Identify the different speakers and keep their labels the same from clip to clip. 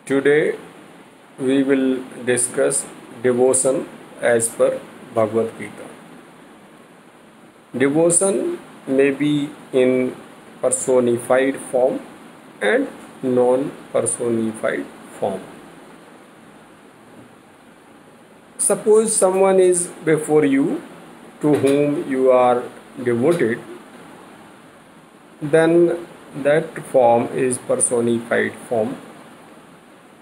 Speaker 1: Today we will discuss devotion as per Bhagavad Gita. Devotion may be in personified form and non-personified form. Suppose someone is before you to whom you are devoted, then that form is personified form.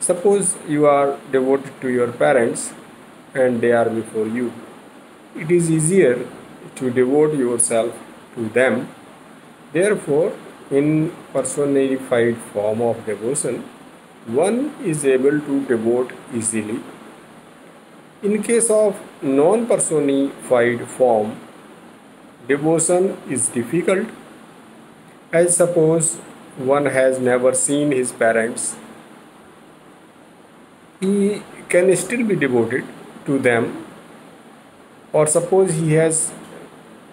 Speaker 1: Suppose you are devoted to your parents and they are before you. It is easier to devote yourself to them. Therefore, in personified form of devotion, one is able to devote easily. In case of non-personified form, devotion is difficult, as suppose one has never seen his parents. He can still be devoted to them, or suppose he has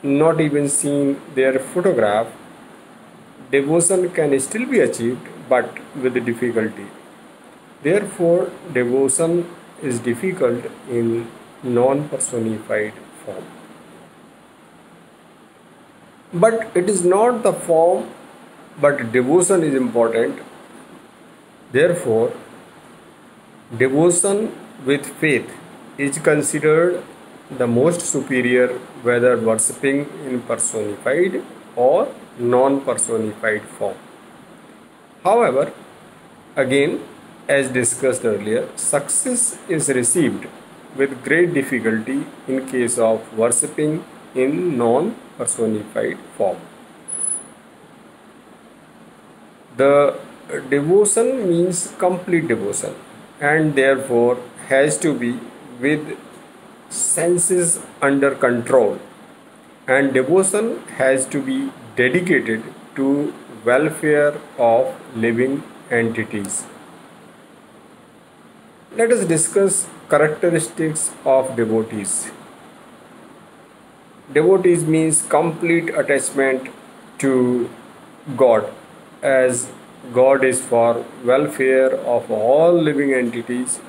Speaker 1: not even seen their photograph, devotion can still be achieved but with difficulty. Therefore, devotion is difficult in non-personified form. But it is not the form, but devotion is important. Therefore, devotion with faith is considered the most superior, whether worshipping in personified or non-personified form. However, again, as discussed earlier, success is received with great difficulty in case of worshipping in non-personified form. The devotion means complete devotion and therefore has to be with senses under control, and devotion has to be dedicated to welfare of living entities. Let us discuss characteristics of devotees. Devotees means complete attachment to God, as God is for welfare of all living entities.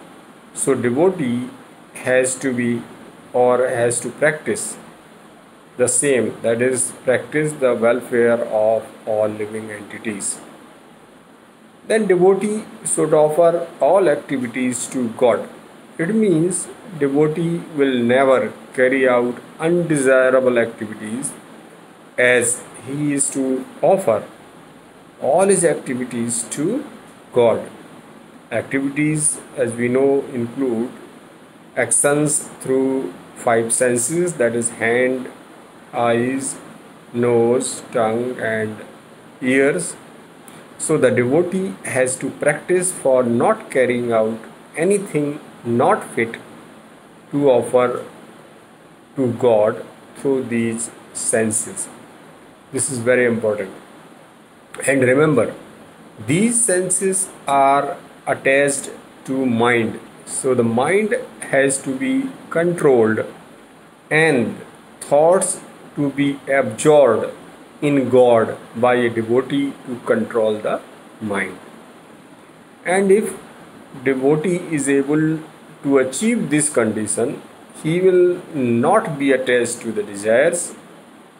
Speaker 1: So devotee has to be or has to practice the same, that is, practice the welfare of all living entities. Then devotee should offer all activities to God. It means devotee will never carry out undesirable activities, as he is to offer all his activities to God. Activities, as we know, include actions through five senses, that is hand, eyes, nose, tongue and ears. So the devotee has to practice for not carrying out anything not fit to offer to God through these senses. This is very important. And remember, these senses are attached to mind. So the mind has to be controlled and thoughts to be absorbed in God by a devotee to control the mind. And if devotee is able to achieve this condition, he will not be attached to the desires,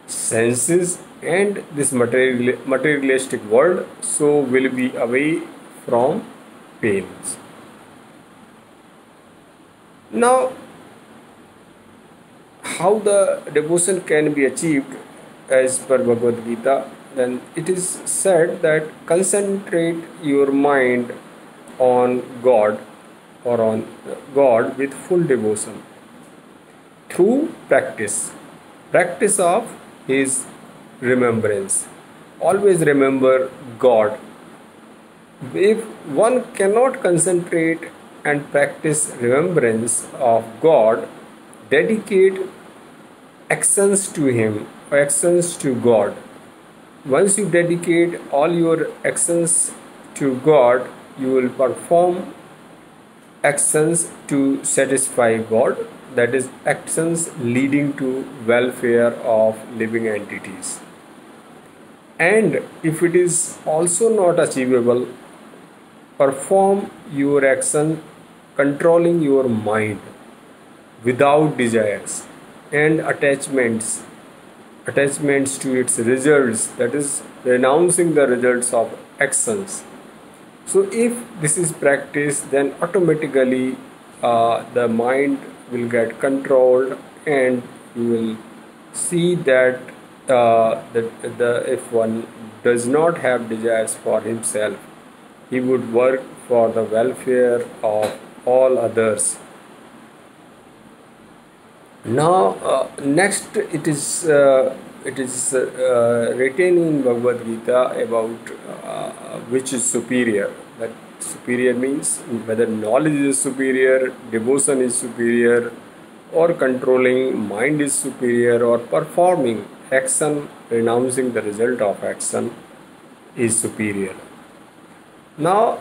Speaker 1: senses and this materialistic world, so will be away from pains. Now, how the devotion can be achieved as per Bhagavad Gita? Then it is said that concentrate your mind on God or on God with full devotion through practice of His remembrance. Always remember God. If one cannot concentrate and practice remembrance of God, dedicate actions to Him, actions to God. Once you dedicate all your actions to God, you will perform actions to satisfy God, that is, actions leading to welfare of living entities. And if it is also not achievable, perform your action controlling your mind without desires and attachments to its results, that is renouncing the results of actions. So if this is practiced, then automatically the mind will get controlled, and you will see that if one does not have desires for himself, he would work for the welfare of all others. Now, next it is written in Bhagavad Gita about which is superior. That superior means whether knowledge is superior, devotion is superior, or controlling mind is superior, or performing action, renouncing the result of action is superior. Now,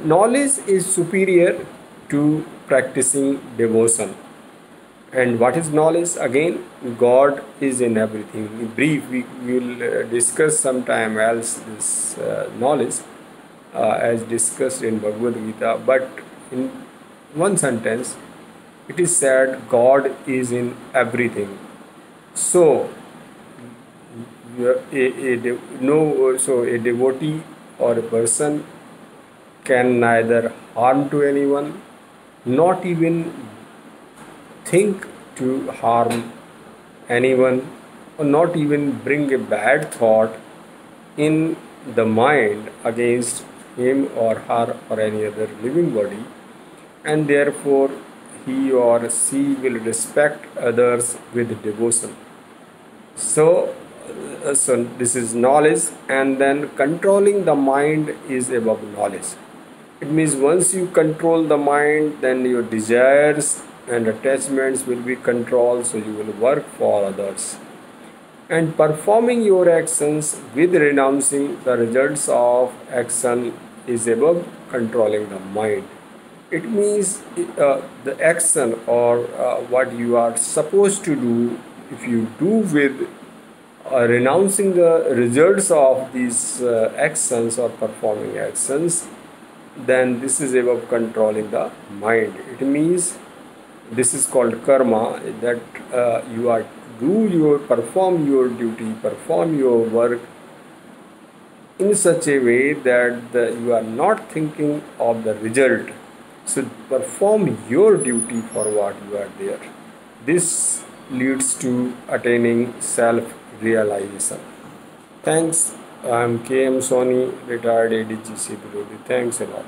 Speaker 1: knowledge is superior to practicing devotion. And what is knowledge? Again, God is in everything. In brief, we will discuss sometime else this knowledge as discussed in Bhagavad Gita. But in one sentence, it is said God is in everything. So, a devotee or a person can neither harm to anyone, not even think to harm anyone, or not even bring a bad thought in the mind against him or her or any other living body, and therefore he or she will respect others with devotion. So, so this is knowledge, and then controlling the mind is above knowledge. It means once you control the mind, then your desires and attachments will be controlled, so you will work for others. And performing your actions with renouncing the results of action is above controlling the mind. It means the action or what you are supposed to do, if you do with renouncing the results of these actions or performing actions, then this is above controlling the mind. It means this is called karma, that you are perform your duty, perform your work in such a way that you are not thinking of the result. So perform your duty for what you are there. This leads to attaining self-realization. Thanks. I am KM Soni, retired ADGC Brody. Thanks a lot.